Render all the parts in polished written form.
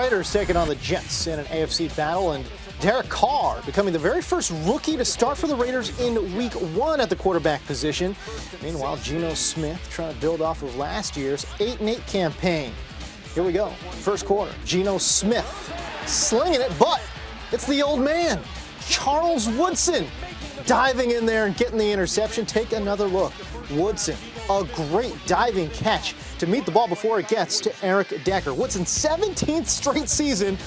Raiders taking on the Jets in an AFC battle, and Derek Carr becoming the very first rookie to start for the Raiders in Week 1 at the quarterback position. Meanwhile, Geno Smith trying to build off of last year's 8-8 campaign. Here we go. First quarter. Geno Smith slinging it, but it's the old man, Charles Woodson, diving in there and getting the interception. Take another look. Woodson, a great diving catch to meet the ball before it gets to Eric Decker. Woodson's 17th straight season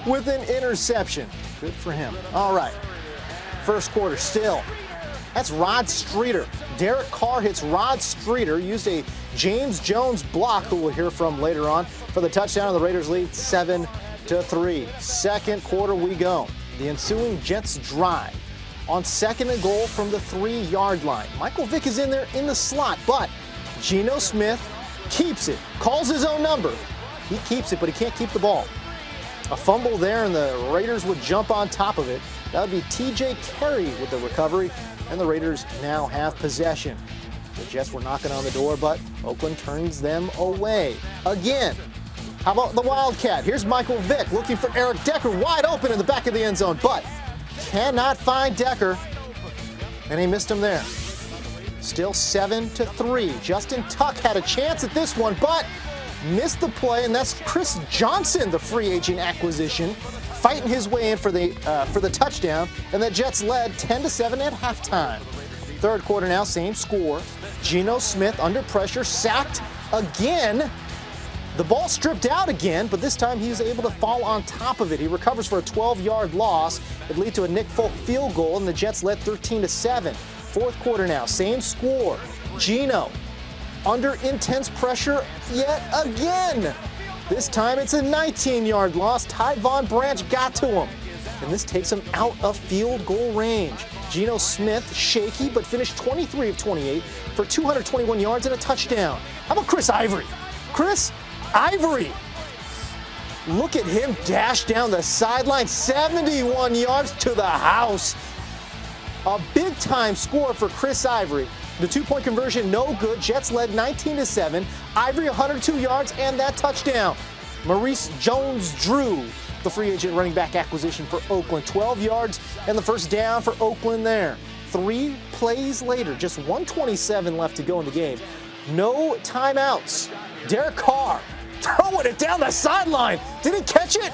with an interception. Good for him. All right. First quarter still. That's Rod Streeter. Derek Carr hits Rod Streeter, used a James Jones block, who we'll hear from later on, for the touchdown, and the Raiders lead 7-3. Second quarter we go. The ensuing Jets drive on 2nd and goal from the 3-yard line. Michael Vick is in there in the slot, but Geno Smith keeps it, calls his own number. He keeps it, but he can't keep the ball. A fumble there, and the Raiders would jump on top of it. That would be TJ Carey with the recovery, and the Raiders now have possession. The Jets were knocking on the door, but Oakland turns them away again. How about the Wildcat? Here's Michael Vick looking for Eric Decker, wide open in the back of the end zone, but cannot find Decker, and he missed him there. Still 7-3. Justin Tuck had a chance at this one, but missed the play, and that's Chris Johnson, the free agent acquisition, fighting his way in for the touchdown, and the Jets led 10-7 at halftime. Third quarter now, same score. Geno Smith under pressure, sacked again. The ball stripped out again, but this time he's able to fall on top of it. He recovers for a 12-yard loss. It leads to a Nick Folk field goal, and the Jets led 13-7. Fourth quarter now, same score. Geno under intense pressure yet again. This time it's a 19-yard loss. Ty Von Branch got to him, and this takes him out of field goal range. Geno Smith, shaky, but finished 23 of 28 for 221 yards and a touchdown. How about Chris Ivory? Chris Ivory. Look at him dash down the sideline, 71 yards to the house. A big-time score for Chris Ivory. The two-point conversion, no good. Jets led 19-7. Ivory, 102 yards and that touchdown. Maurice Jones-Drew, the free agent running back acquisition for Oakland, 12 yards and the first down for Oakland there. 3 plays later, just 1:27 left to go in the game. No timeouts. Derek Carr throwing it down the sideline. Did he catch it?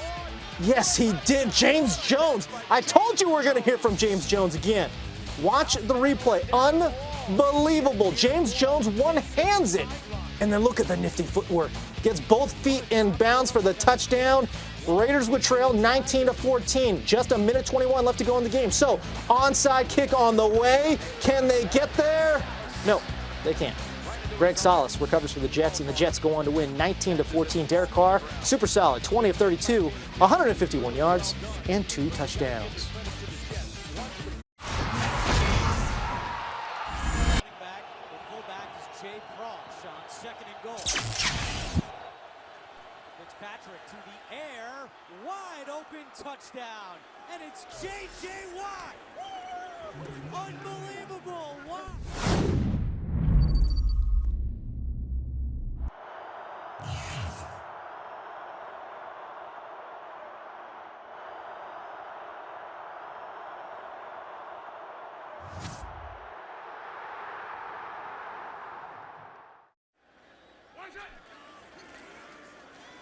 Yes, he did. James Jones. I told you we were going to hear from James Jones again. Watch the replay. Unbelievable. James Jones one-hands it. And then look at the nifty footwork. Gets both feet in bounds for the touchdown. Raiders would trail 19-14. Just a minute 21 left to go in the game. So, onside kick on the way. Can they get there? No, they can't. Greg Solis recovers for the Jets, and the Jets go on to win 19-14. Derek Carr, super solid, 20 of 32, 151 yards, and 2 touchdowns. Fitzpatrick to the air, wide open touchdown, and it's J.J. Watt. Unbelievable. Watt.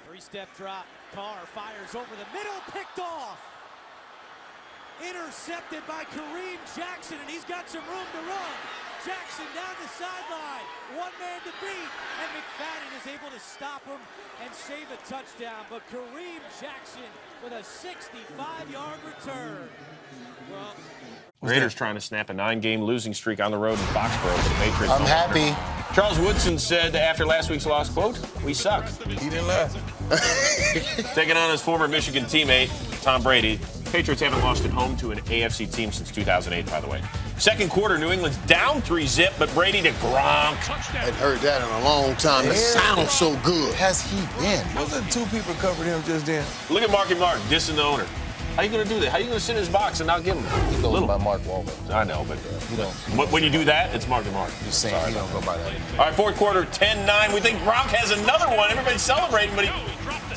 Three-step drop. Carr fires over the middle, picked off. Intercepted by Kareem Jackson, and he's got some room to run. Jackson down the sideline, one man to beat, and McFadden is able to stop him and save a touchdown. But Kareem Jackson with a 65-yard return. Well, Raiders trying to snap a 9-game losing streak on the road in Foxborough for the Patriots. I'm happy. Charles Woodson said after last week's loss, quote, "We suck." He didn't laugh. Taking on his former Michigan teammate, Tom Brady. Patriots haven't lost at home to an AFC team since 2008, by the way. Second quarter, New England's down 3-zip, but Brady to Gronk. I've heard that in a long time. It sounds so good. Has he been? Wasn't 2 people covered him just then? Look at Marky Mark dissing the owner. How you going to do that? How you going to sit in his box and not give him He goes by Mark Wahlberg. I know, but when you do that, it's Marky Mark. Just saying, he don't go by that. All right, fourth quarter, 10-9. We think Gronk has another one. Everybody's celebrating, but he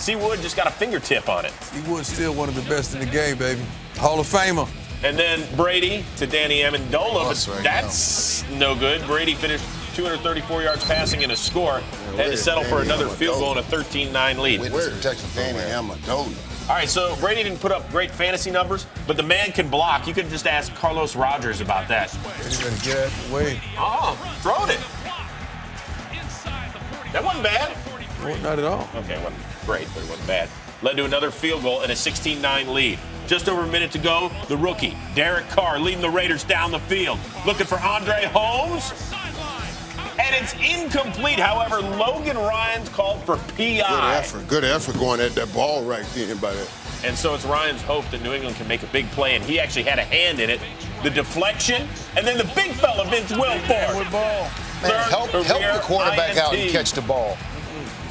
C. Wood just got a fingertip on it. He was still one of the best in the game, baby. Hall of Famer. And then Brady to Danny Amendola, but that's no good. Brady finished 234 yards passing and a score. Had to settle for another field goal and a 13-9 lead. Where's protection Danny Amendola? All right, so Brady didn't put up great fantasy numbers, but the man can block. You could just ask Carlos Rogers about that. He's going to get out of the way. Oh, throwed it. That wasn't bad. Well, not at all. Okay, it wasn't great, but it wasn't bad. Led to another field goal and a 16-9 lead. Just over a minute to go, the rookie, Derek Carr, leading the Raiders down the field. Looking for Andre Holmes. And it's incomplete. However, Logan Ryan's called for PI. Good effort going at that ball right there by that. And so it's Ryan's hope that New England can make a big play, and he actually had a hand in it. The deflection, and then the big fella, Vince Wilfork. Man, help the quarterback out and catch the ball.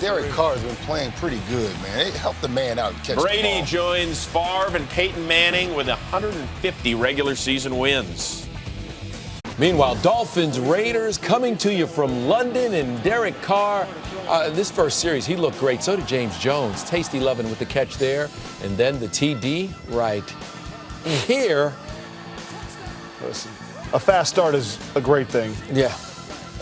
Derek Carr has been playing pretty good, man. Help the man out and catch the ball. Brady joins Favre and Peyton Manning with 150 regular season wins. Meanwhile, Dolphins Raiders coming to you from London, and Derek Carr. This first series, he looked great. So did James Jones. Tasty loving with the catch there. And then the TD right here. Listen, a fast start is a great thing. Yeah.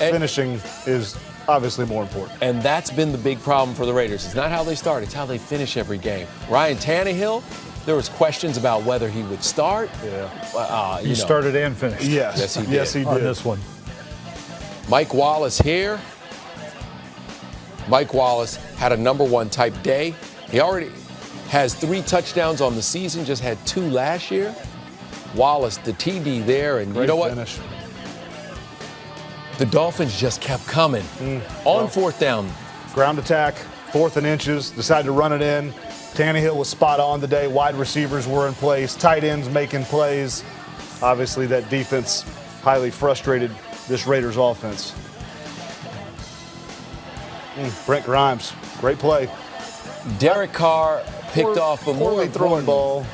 And finishing is obviously more important. And that's been the big problem for the Raiders. It's not how they start, it's how they finish every game. Ryan Tannehill, there was questions about whether he would start. Yeah. He started and finished. Yes, he did. Yes, he did. On this one. Mike Wallace here. Mike Wallace had a #1 type day. He already has 3 touchdowns on the season, just had 2 last year. Wallace, the TD there, and Great you know what? Finish. The Dolphins just kept coming. On 4th down. Ground attack, 4th and inches, decided to run it in. Tannehill was spot on the day. Wide receivers were in place. Tight ends making plays. Obviously, that defense highly frustrated this Raiders offense. Brent Grimes, great play. Derek Carr picked off, but more poorly throwing important, ball.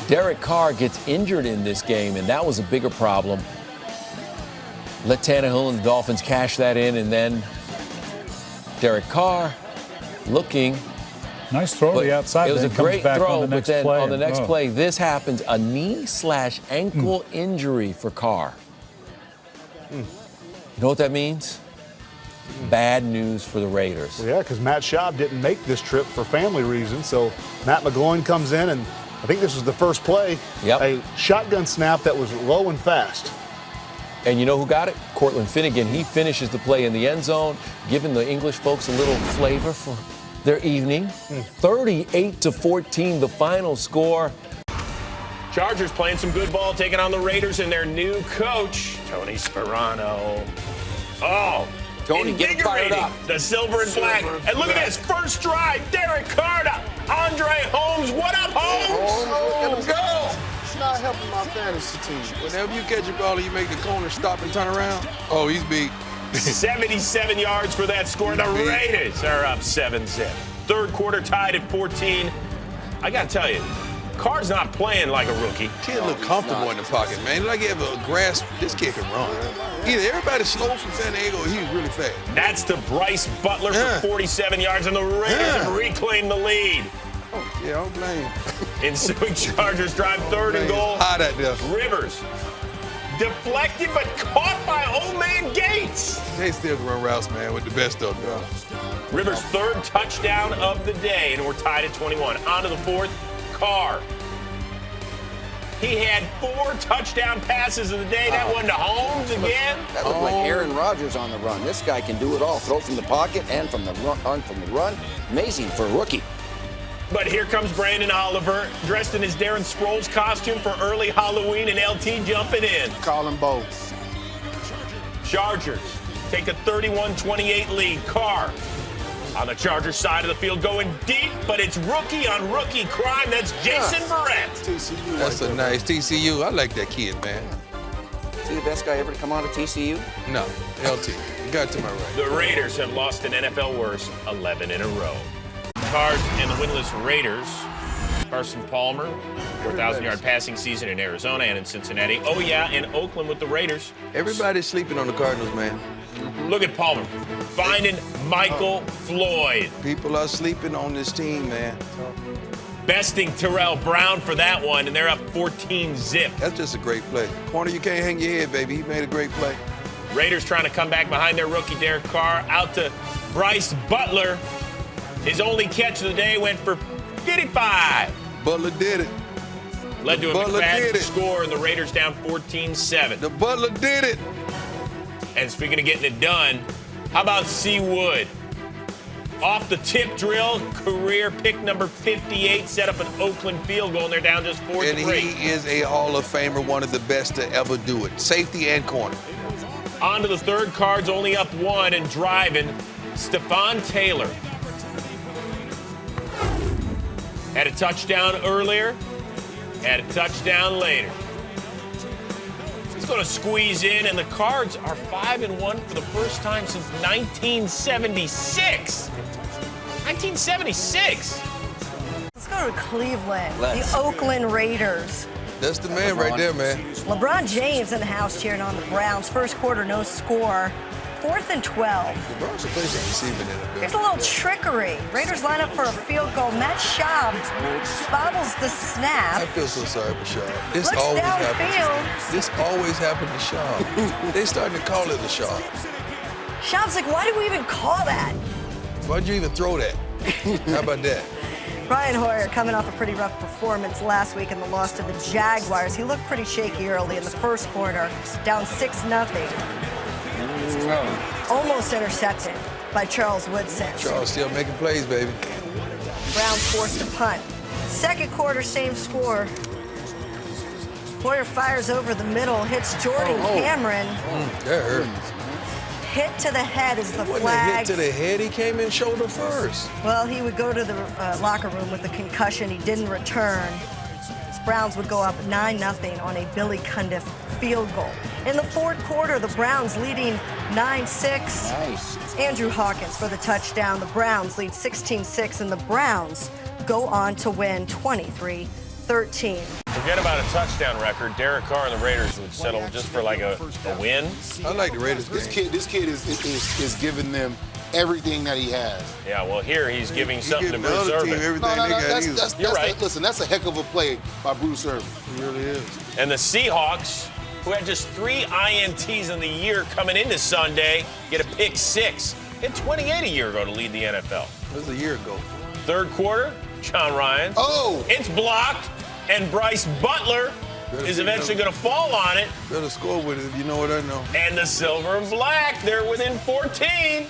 Derek Carr gets injured in this game, and that was a bigger problem. Let Tannehill and the Dolphins cash that in, and then Derek Carr looking. Nice throw to the outside. It was a great throw, but then on the next play, play, this happens. A knee/ankle injury for Carr. You know what that means? Bad news for the Raiders. Well, yeah, because Matt Schaub didn't make this trip for family reasons. So Matt McGloin comes in, and I think this was the first play. Yep. A shotgun snap that was low and fast. And you know who got it? Cortland Finnegan. He finishes the play in the end zone, giving the English folks a little flavor for their evening. 38-14, the final score. Chargers playing some good ball, taking on the Raiders and their new coach, Tony Sperano. Oh, Tony, get fired up. The silver and black. And look at this, first drive, Derek Carr to Andre Holmes. What up, Holmes? Let him go. It's not helping my fantasy team. Whenever you catch a ball and you make the corner stop and turn around, oh, he's beat. 77 yards for that score. The Raiders are up 7-zip. Third quarter tied at 14. I got to tell you, Carr's not playing like a rookie. Kid look comfortable in the pocket, man. Like he have a grasp. This kid can run. Either everybody's slow from San Diego or he's really fast. That's to Bryce Butler for 47 yards, and the Raiders have reclaimed the lead. Oh, yeah, I don't blame. Ensuing Chargers drive 3rd and goal. Hot at there. Rivers deflected but caught by old man Gates. They still can run routes, man, with the best of them. Rivers' 3rd touchdown of the day, and we're tied at 21. On to the 4th, Carr. He had 4 touchdown passes of the day. That one to Holmes again. That looked like Aaron Rodgers on the run. This guy can do it all. Throw from the pocket and from the run. Amazing for a rookie. But here comes Brandon Oliver, dressed in his Darren Sproles costume for early Halloween, and LT jumping in. Call him both. Chargers take a 31-28 lead. Carr on the Chargers side of the field going deep, but it's rookie on rookie crime. That's Jason Verrett. TCU. That's a nice TCU. I like that kid, man. Is he the best guy ever to come out of TCU? No, LT. You got to my right. The Raiders have lost an NFL worst 11 in a row. Cards and the winless Raiders. Carson Palmer, 4,000-yard passing season in Arizona and in Cincinnati. Oh, yeah, in Oakland with the Raiders. Everybody's sleeping on the Cardinals, man. Look at Palmer finding Michael Floyd. People are sleeping on this team, man. Besting Terrell Brown for that one, and they're up 14-zip. That's just a great play. Corner, you can't hang your head, baby. He made a great play. Raiders trying to come back behind their rookie Derek Carr. Out to Bryce Butler. His only catch of the day went for 55. Butler did it. Led to a Butler did McFadden it. score, and the Raiders down 14-7. The Butler did it. And speaking of getting it done, how about C. Wood? Off the tip drill, career pick number 58, set up an Oakland field goal, and they're down just 4-3. And he is a Hall of Famer, one of the best to ever do it. Safety and corner. On to the third, Cards only up 1 and driving. Stephon Taylor had a touchdown earlier, had a touchdown later. He's going to squeeze in, and the Cards are 5-1 for the first time since 1976. 1976. Let's go to Cleveland. The Oakland Raiders. That's the man right there, man. LeBron James in the house cheering on the Browns. First quarter, no score. 4th and 12. LeBron's the place receiving in the There's a little trickery. Raiders line up for a field goal. Matt Schaub bobbles the I snap. feel so sorry for Schaub. This Looks always downfield. happens. This always happened to Schaub. They starting to call it the Schaub. Schaub's like, why did we even call that? Why'd you even throw that? How about that? Brian Hoyer coming off a pretty rough performance last week in the loss to the Jaguars. He looked pretty shaky early in the first quarter, down 6-0. Almost intercepted by Charles Woodson. Charles still making plays, baby. Browns forced to punt. Second quarter, same score. Hoyer fires over the middle, hits Jordan Cameron. That hurt. Hit to the head is the Wasn't a flag. hit to the head. He came in shoulder first. Well, he would go to the locker room with a concussion. He didn't return. Browns would go up 9-0 on a Billy Cundiff field goal. In the fourth quarter, the Browns leading 9-6. Nice. Andrew Hawkins for the touchdown. The Browns lead 16-6, and the Browns go on to win 23-13. Forget about a touchdown record. Derek Carr and the Raiders would settle just for like a win. I like the Raiders. This kid is giving them everything that he has. Yeah, well, here he's giving He something to giving the Bruce other team Irvin. everything they got. You're right. Listen, that's a heck of a play by Bruce Irvin. He really is. And the Seahawks, who had just 3 INTs in the year coming into Sunday, get a pick 6. Hit 28 a year ago to lead the NFL. It was a year ago. Third quarter, John Ryan. Oh! It's blocked, and Bryce Butler is eventually going to fall on it. Better score with it, you know what I know. And the silver and black, they're within 14.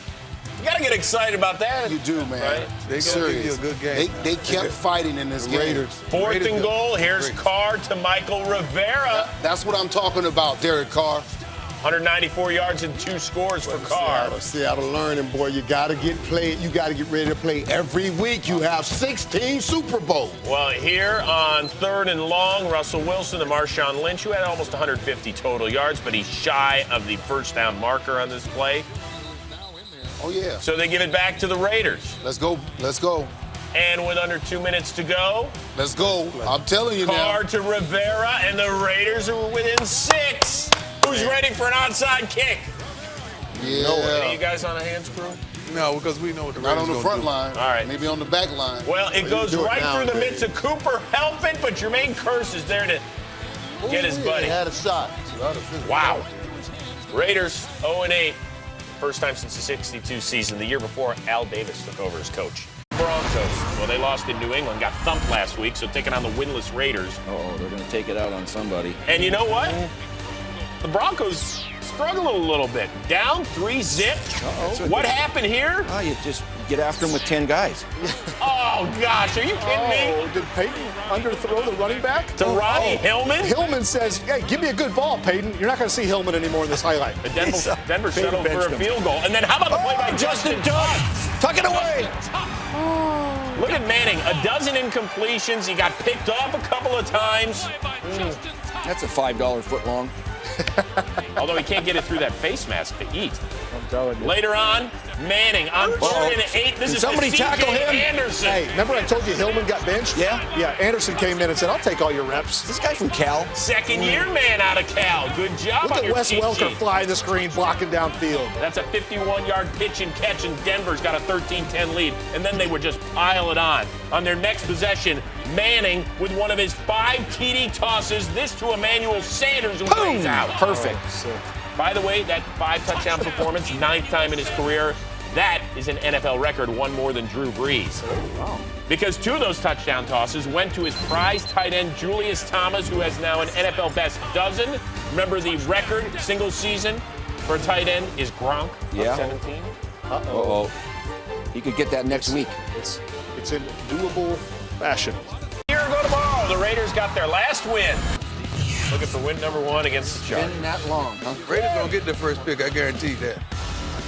You got to get excited about that. You do, man. Right? They gonna give you a good game. They kept fighting in this game. Raiders. Fourth and goal. Here's Carr to Michael Rivera. That's what I'm talking about, Derek Carr. 194 yards and 2 scores for Carr. Seattle learning, boy. You got to get played. You got to get ready to play every week. You have 16 Super Bowls. Well, here on 3rd and long, Russell Wilson to Marshawn Lynch, who had almost 150 total yards, but he's shy of the first down marker on this play. Oh, yeah. So they give it back to the Raiders. Let's go. Let's go. And with under 2 minutes to go, Let's go. I'm telling you now. Carr to Rivera, and the Raiders are within 6. Who's ready for an onside kick? Yeah. Any of you guys on a hands crew? No, because we know what the Not Raiders on the gonna front do. line. All right. Maybe on the back line. Well, it goes do it right now, through the baby. midst of Cooper helping, but Jermaine Kearse is there to get his buddy. He had a shot. Wow. Raiders 0-8. First time since the 62 season, the year before Al Davis took over as coach. Broncos, well, they lost in New England, got thumped last week, so taking on the winless Raiders. Oh, they're going to take it out on somebody. And you know what? The Broncos struggling a little bit. Down 3-zip. What happened here? Oh, you just get after them with 10 guys. Oh, gosh, are you kidding me? Did Peyton underthrow the running back? To Ronnie Hillman? Hillman says, hey, give me a good ball, Peyton. You're not going to see Hillman anymore in this highlight. The Denver settled for benched a him. field goal. And then how about the play by Justin Tuck? Tuck it away! Look at Manning, a dozen incompletions. He got picked off a couple of times. That's a $5 foot long. Although he can't get it through that face mask to eat. I'm telling you. Later on, Manning on 3rd and 8. This Can is somebody to tackle C.J. him? Anderson. Hey, remember I told you Hillman got benched? Yeah. Yeah, Anderson came in and said, I'll take all your reps. This guy from Cal. Second-year man out of Cal. Good job Look on at your Wes cheat Welker sheet. flying the screen, blocking downfield. That's a 51-yard pitch and catch, and Denver's got a 13-10 lead. And then they would just pile it on. On their next possession, Manning with one of his 5 TD tosses. This to Emmanuel Sanders, who lays out. Perfect. By the way, that 5-touchdown performance, 9th time in his career, that is an NFL record, one more than Drew Brees. Because 2 of those touchdown tosses went to his prize tight end, Julius Thomas, who has now an NFL best dozen. Remember, the record single season for a tight end is Gronk of 17. Uh-oh. He could get that next week. It's in doable fashion. Here go tomorrow. The Raiders got their last win. Looking for win number 1 against the Chargers. Been that long, huh? Raiders gonna get the first pick, I guarantee that.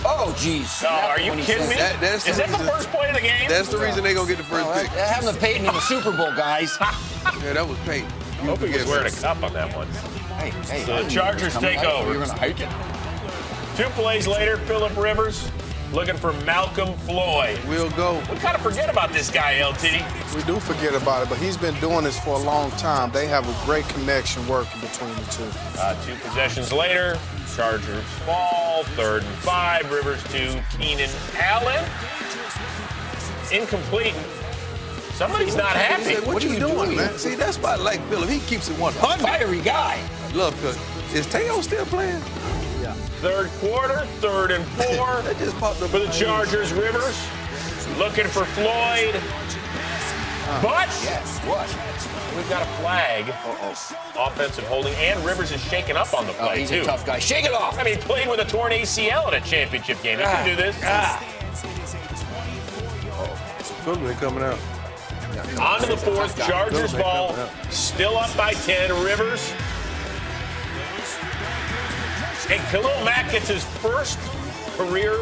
Oh, geez. No, are you kidding me? That's Is that the first play of the game? That's the reason they gonna get the first pick. That happened to Peyton in the Super Bowl, guys. Yeah, that was Peyton. I hope he was wearing a cup on that one. Hey, So the Chargers take over. You're gonna hike it. 2 plays later, Phillip Rivers looking for Malcolm Floyd. We'll go. We kind of forget about this guy, LT. We do forget about it, but he's been doing this for a long time. They have a great connection working between the two. 2 possessions later, Chargers fall, 3rd and 5, Rivers to Keenan Allen. Incomplete. Somebody's not happy. What are you doing, man? See, that's why I like Phillip. He keeps it 100. Fiery guy. Love Cook. Is Teo still playing? 3rd quarter, 3rd and 4 That just popped up for the Chargers. Rivers looking for Floyd. But we've got a flag. Offensive holding, and Rivers is shaken up on the play, He's too. a tough guy. Shake it off. I mean, he played with a torn ACL in a championship game. He can do this. Phillip ain't coming out. On to the 4th, Chargers ball, still up by 10. Rivers. And Khalil Mack gets his first career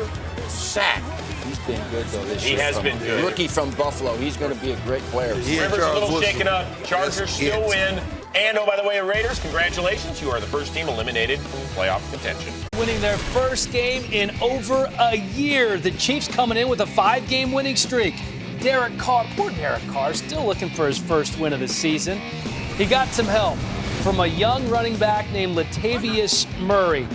sack. He's been good, though, this year. He has been good. Rookie from Buffalo. He's going to be a great player. Rivers a little shaken up. Chargers still win. And, oh, by the way, Raiders, congratulations. You are the first team eliminated from playoff contention. Winning their first game in over a year. The Chiefs coming in with a 5-game winning streak. Derek Carr, poor Derek Carr, still looking for his first win of the season. He got some help from a young running back named Latavius Murray.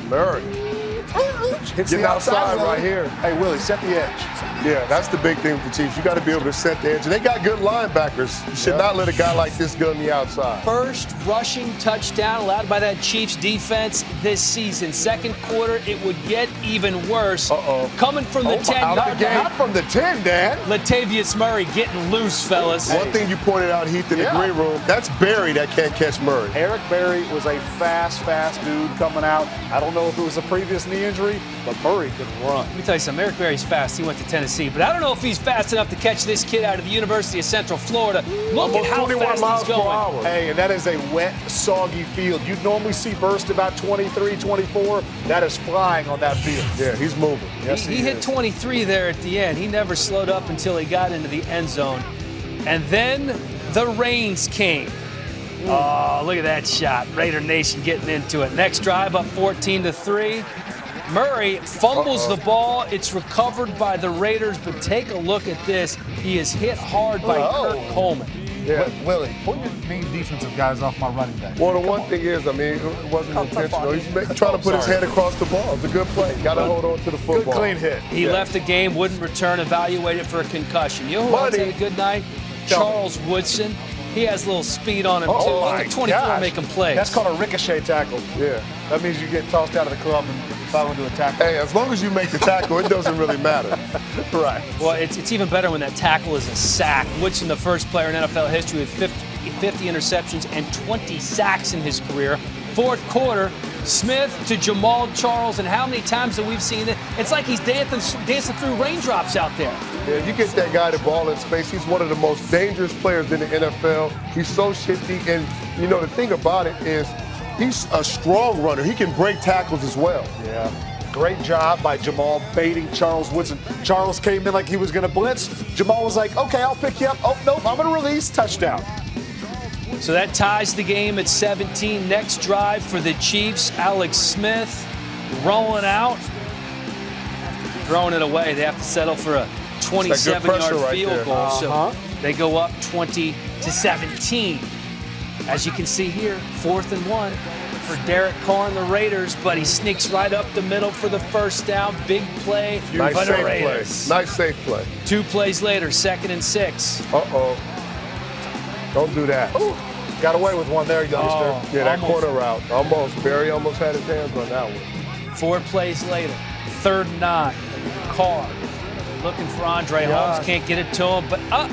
Hits the outside right here. Hey, Willie, set the edge. Yeah, that's the big thing with the Chiefs. You got to be able to set the edge. And they got good linebackers. You should not let a guy like this go on the outside. First rushing touchdown allowed by that Chiefs defense this season. 2nd quarter, it would get even worse. Coming from the 10-yard line. Not from the 10, Dan. Latavius Murray getting loose, fellas. One thing you pointed out, Heath, in the green room, that's Berry that can't catch Murray. Eric Berry was a fast dude coming out. I don't know if it was a previous knee injury, but Murray could run. Let me tell you something. Eric Berry's fast. He went to Tennessee, but I don't know if he's fast enough to catch this kid out of the University of Central Florida. Look at how 21 fast miles he's going. per hour. Hey, and that is a wet, soggy field. You'd normally see burst about 23, 24. That is flying on that field. Yeah, he's moving. Yes, He hit 23 there at the end. He never slowed up until he got into the end zone. And then the rains came. Oh, look at that shot. Raider Nation getting into it. Next drive up 14-3. Murray fumbles the ball. It's recovered by the Raiders, but take a look at this. He is hit hard by Kurt Coleman. Yeah. Willie, pull your main defensive guys off my running back. Well, the one thing is, I mean, it wasn't intentional. He's trying to put his head across the ball. It's a good play. Got to hold on to the football. Good, clean hit. He left the game, wouldn't return, evaluated for a concussion. You know who else had a good night? Charles Woodson. He has a little speed on him, too. Look at 24 making plays. That's called a ricochet tackle. Yeah. That means you get tossed out of the club and fall into a tackle. Hey, as long as you make the tackle, it doesn't really matter. Right. Well, it's even better when that tackle is a sack. Woodson, the first player in NFL history with 50 interceptions and 20 sacks in his career. 4th quarter, Smith to Jamal Charles, and how many times have we seen it? It's like he's dancing through raindrops out there. Yeah, you get that guy the ball in space. He's one of the most dangerous players in the NFL. He's so shifty, and you know the thing about it is he's a strong runner. He can break tackles as well. Yeah. Great job by Jamal baiting Charles Woodson. Charles came in like he was going to blitz. Jamal was like, okay, I'll pick you up. Oh, nope, I'm going to release. Touchdown. So that ties the game at 17. Next drive for the Chiefs. Alex Smith rolling out. throwing it away. They have to settle for a 27-yard field goal. So they go up 20-17. As you can see here, 4th and 1 for Derek Carr and the Raiders, but he sneaks right up the middle for the first down. Big play for the Raiders. Nice safe play. 2 plays later, 2nd and 6. Uh-oh. Don't do that. Ooh. Got away with one there, youngster. Yeah, that corner route. Almost. Barry almost had his hands on that one. 4 plays later, 3rd and 9. Carr looking for Andre Holmes. Can't get it to him, but up.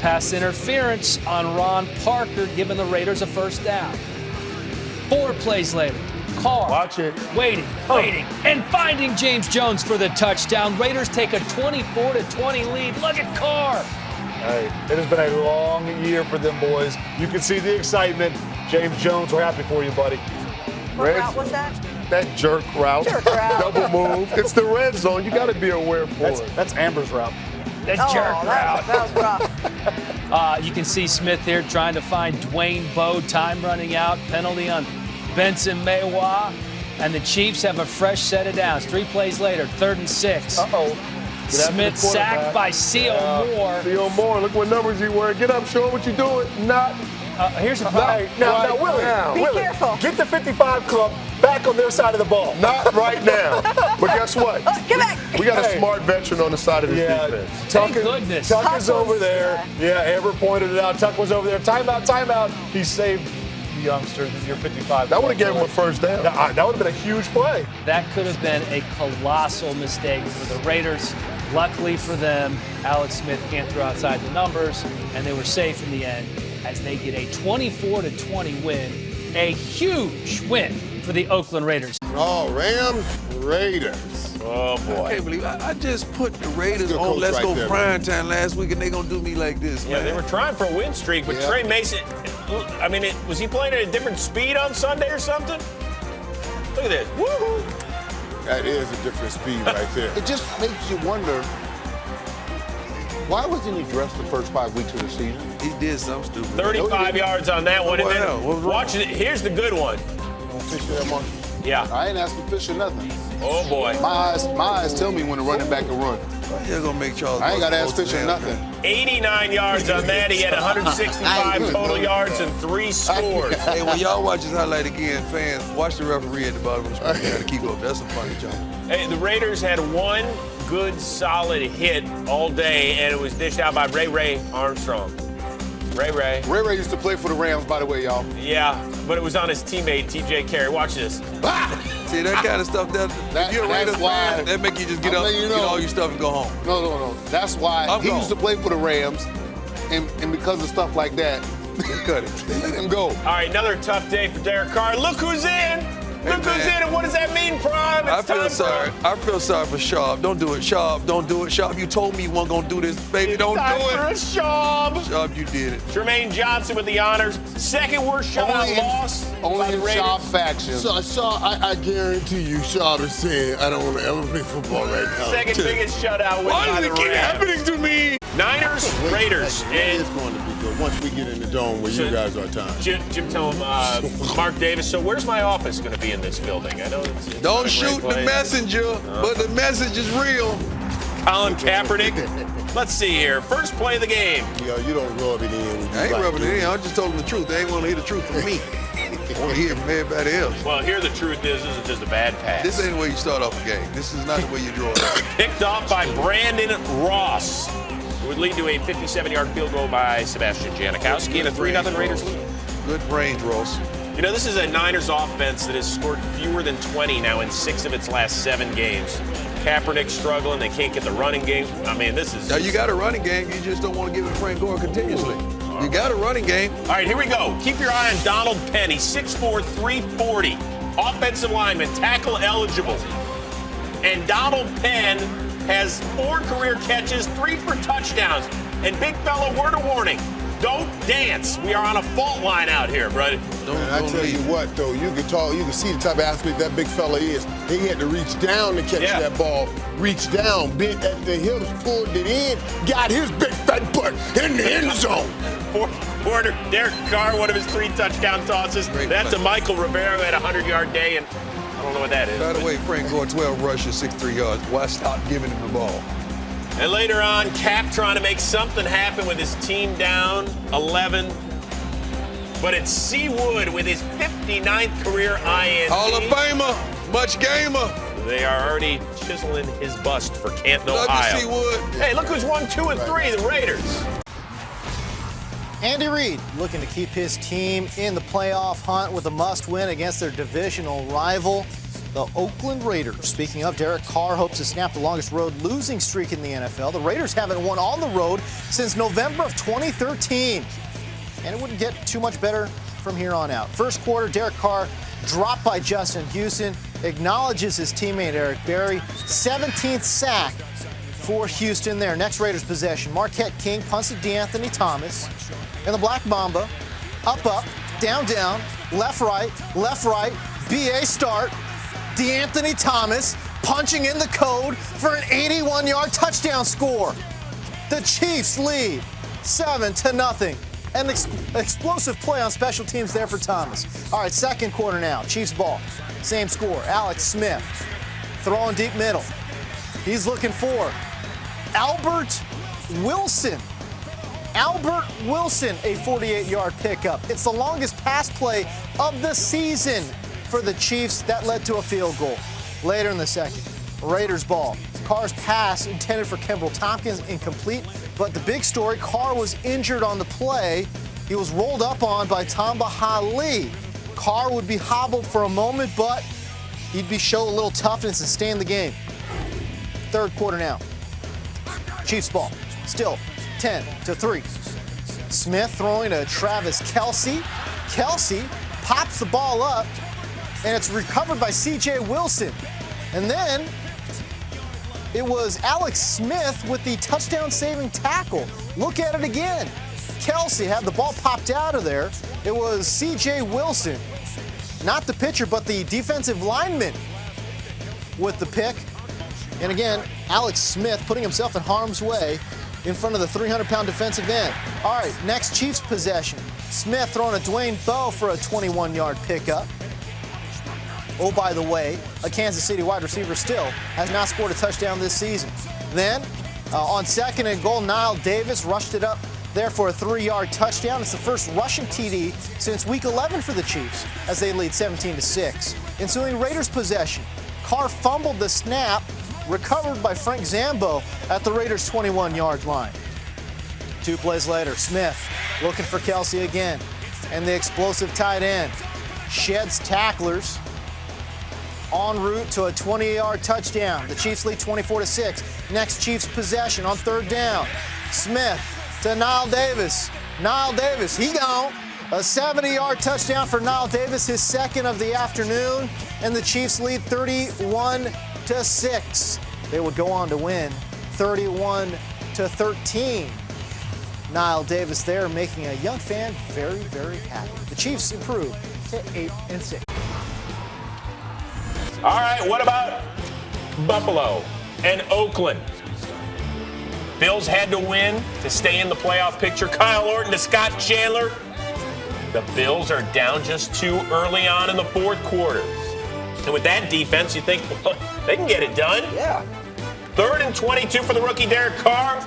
Pass interference on Ron Parker, giving the Raiders a first down. 4 plays later, Carr watch it. waiting, and finding James Jones for the touchdown. Raiders take a 24-20 lead. Look at Carr. Hey, it has been a long year for them boys. You can see the excitement. James Jones, we're happy for you, buddy. What route was that? That jerk route. Double move. It's the red zone. You got to be aware for it. That's Amber's route. That jerk route. That was rough. You can see Smith here trying to find Dwayne Bowe. Time running out. Penalty on Benson Mayowa. And the Chiefs have a fresh set of downs. 3 plays later, 3rd and 6. Smith sacked by C.O. Moore. C.O. Moore, look what numbers he wearing. Get up, show him what you're doing. Not. Here's a play. Now, Willie, Be careful. Get the 55 club back on their side of the ball. Not right now. But guess what? Get back. We got a smart veteran on the side of this defense. Thank goodness. Tuck is over there. Yeah, Amber pointed it out. Tuck was over there. Timeout. He saved the youngster, your 55. That would have given him a first down. That would have been a huge play. That could have been a colossal mistake for the Raiders. Luckily for them, Alex Smith can't throw outside the numbers, and they were safe in the end as they get a 24-20 win, a huge win for the Oakland Raiders. Oh, Raiders. Oh, boy. I can't believe I just put the Raiders on Let's Go Prime Time last week, and they going to do me like this, man. Yeah, they were trying for a win streak, but Trey Mason, I mean, was he playing at a different speed on Sunday or something? Look at this. Woo-hoo. That is a different speed right there. It just makes you wonder, why wasn't he dressed the first 5 weeks of the season? He did something stupid. 35 yards on that one. What And else? then watch it. Here's the good one. Don't fish that monkey. Yeah. I ain't asking fish or nothing. Oh, boy. My eyes tell me when the running back can run. You're going to make Charles. I ain't got to ask fish or nothing. 89 yards on that. He had 165 total yards and 3 scores. Hey, when y'all watch this highlight again, fans, watch the referee at the bottom of the screen. Got to keep up. That's a funny job. Hey, the Raiders had one good, solid hit all day, and it was dished out by Ray Armstrong. Ray used to play for the Rams, by the way, y'all. Yeah, but it was on his teammate, T.J. Carey. Watch this. See, that kind of stuff, if you're a Raiders fan, that make you just get up, get all your stuff and go home. No. That's why he used to play for the Rams, and because of stuff like that, they cut it. They let him go. All right, another tough day for Derek Carr. Look who's in. Look who's in, and what does that mean, Prime? I feel sorry for Schaub. Don't do it, Schaub. Don't do it, Schaub. You told me you weren't gonna do this, baby. Don't do it. For a Schaub. Schaub, you did it. Jermaine Johnson with the honors. Second worst shutout loss. Only in Schaub faction. So I guarantee you, Schaub is saying, I don't want to ever play football right now. Second biggest shutout win by the Rams. Why does it keep happening to me? Niners, Raiders. It is going to be good once we get in the dome where you guys are time. Jim told him, Mark Davis, so where's my office going to be in this building? I know it's don't shoot the messenger, but the message is real. Colin Kaepernick. Let's see here. First play of the game. Yo, you don't rub it in. I ain't rubbing it in. I just told them the truth. They ain't want to hear the truth from me. I want to hear it from everybody else. Well, here the truth is, this is just a bad pass. This ain't the way you start off a game. This is not the way you draw it out. Picked off by Brandon Ross. It would lead to a 57-yard field goal by Sebastian Janikowski and a 3-0 Raiders lead. Good range, Ross. You know, this is a Niners offense that has scored fewer than 20 now in 6 of its last 7 games. Kaepernick struggling. They can't get the running game. I mean, this is... Now, you got a running game. You just don't want to give it to Frank Gore continuously. You got a running game. All right, here we go. Keep your eye on Donald Penn. He's 6'4", 340. Offensive lineman, tackle eligible. And Donald Penn has 4 career catches, 3 for touchdowns. And big fella, word of warning. Don't dance. We are on a fault line out here, brother. I tell you what, though, you can see the type of athlete that big fella is. He had to reach down to catch that ball. Reach down, bent at the hips, pulled it in, got his big fat butt in the end zone. For Derek Carr, one of his 3 touchdown tosses. That's a Michael Rivera who had a 100-yard day. And I don't know what that is. By the way, Frank Gore, 12 rushes, 63 yards. Why stop giving him the ball? And later on, Cap trying to make something happen with his team down 11. But it's C. Wood with his 59th career INT. Hall of Famer, much gamer. They are already chiseling his bust for Canton, Love Ohio. you, C. Wood. Hey, look who's 1, 2, and 3, the Raiders. Andy Reid looking to keep his team in the playoff hunt with a must-win against their divisional rival, the Oakland Raiders. Speaking of, Derek Carr hopes to snap the longest road losing streak in the NFL. The Raiders haven't won on the road since November of 2013. And it wouldn't get too much better from here on out. First quarter, Derek Carr dropped by Justin Houston, acknowledges his teammate Eric Berry. 17th sack for Houston there. Next Raiders possession, Marquette King punts to DeAnthony Thomas. And the Black Mamba, up, down, left, right, BA start. DeAnthony Thomas punching in the code for an 81-yard touchdown score. The Chiefs lead 7-0. An explosive play on special teams there for Thomas. All right, second quarter now. Chiefs ball. Same score. Alex Smith throwing deep middle. He's looking for Albert Wilson. Albert Wilson, a 48-yard pickup. It's the longest pass play of the season for the Chiefs. That led to a field goal. Later in the second, Raiders ball. Carr's pass intended for Kimbrel Tompkins, incomplete. But the big story, Carr was injured on the play. He was rolled up on by Tamba Hali. Carr would be hobbled for a moment, but he'd show a little toughness and stay in the game. Third quarter now. Chiefs ball. Still 10-3. Smith throwing to Travis Kelce. Kelce pops the ball up, and it's recovered by C.J. Wilson. And then it was Alex Smith with the touchdown-saving tackle. Look at it again. Kelce had the ball popped out of there. It was C.J. Wilson, not the pitcher, but the defensive lineman with the pick. And again, Alex Smith putting himself in harm's way in front of the 300-pound defensive end. All right, next Chiefs possession. Smith throwing to Dwayne Bowe for a 21-yard pickup. Oh, by the way, a Kansas City wide receiver still has not scored a touchdown this season. Then, on second and goal, Nile Davis rushed it up there for a 3-yard touchdown. It's the first rushing TD since Week 11 for the Chiefs as they lead 17-6. Ensuing Raiders possession, Carr fumbled the snap, recovered by Frank Zambo at the Raiders' 21-yard line. 2 plays later, Smith looking for Kelce again, and the explosive tight end sheds tacklers en route to a 20-yard touchdown. The Chiefs lead 24-6. Next Chiefs possession on third down. Smith to Nile Davis. Nile Davis, he gone. A 70-yard touchdown for Nile Davis, his second of the afternoon, and the Chiefs lead 31-6. They would go on to win 31-13. Nile Davis there making a young fan very, very happy. The Chiefs improved to 8-6. All right, what about Buffalo and Oakland? Bills had to win to stay in the playoff picture. Kyle Orton to Scott Chandler. The Bills are down just 2 early on in the fourth quarter. And with that defense, you think, well, they can get it done. Yeah. 3rd and 22 for the rookie Derek Carr.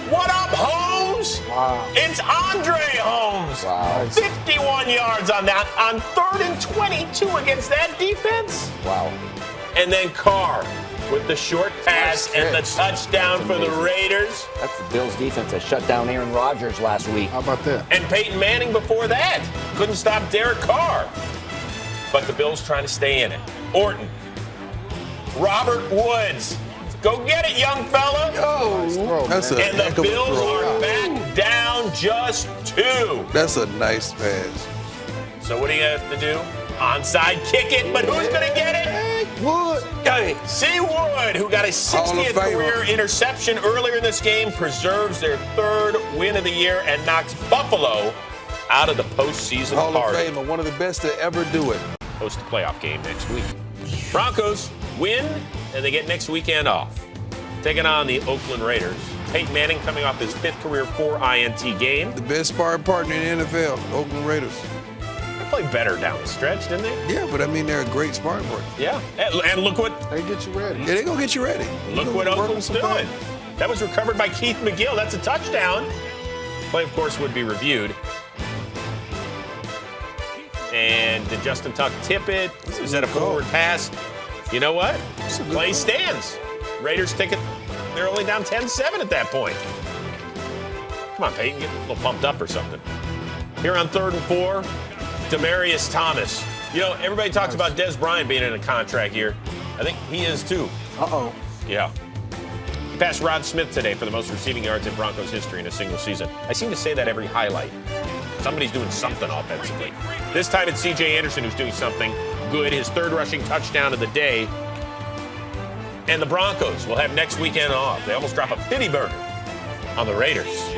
What up, Holmes? Wow. It's Andre Holmes. Wow. 51 yards on that on 3rd and 22 against that defense. Wow. And then Carr with the short pass and the touchdown for the Raiders. That's the Bills defense that shut down Aaron Rodgers last week. How about that? And Peyton Manning before that. Couldn't stop Derek Carr. But the Bills trying to stay in it. Orton. Robert Woods. Go get it, young fella. That's a and the heck of a Bills throw. are back down just 2. That's a nice pass. So what do you have to do? Onside kick it, but who's going to get it? Wood. C. Wood, who got his Hall of 60th Famer. career interception earlier in this game, preserves their 3rd win of the year and knocks Buffalo out of the postseason Hall of party. Famer, one of the best to ever do it. Host a playoff game next week. Broncos win, and they get next weekend off. Taking on the Oakland Raiders. Peyton Manning coming off his 5th career 4 INT game. The best sparring partner in the NFL, Oakland Raiders. played better down the stretch, didn't they? Yeah, but I mean, they're a great sparring partner. Yeah. And look what. They get you ready. Yeah, they're going to get you ready. Look what Oakland's doing. That was recovered by Keith McGill. That's a touchdown. Play, of course, would be reviewed. And did Justin Tuck tip it? Is that a forward pass? You know what? Play stands. Raiders take it. They're only down 10-7 at that point. Come on, Peyton, get a little pumped up or something. Here on 3rd and 4, Demaryius Thomas. You know, everybody talks about Des Bryant being in a contract year. I think he is too. Uh-oh. Yeah. He passed Rod Smith today for the most receiving yards in Broncos history in a single season. I seem to say that every highlight. Somebody's doing something offensively. This time it's C.J. Anderson who's doing something good. His 3rd rushing touchdown of the day. And the Broncos will have next weekend off. They almost drop a pity burger on the Raiders.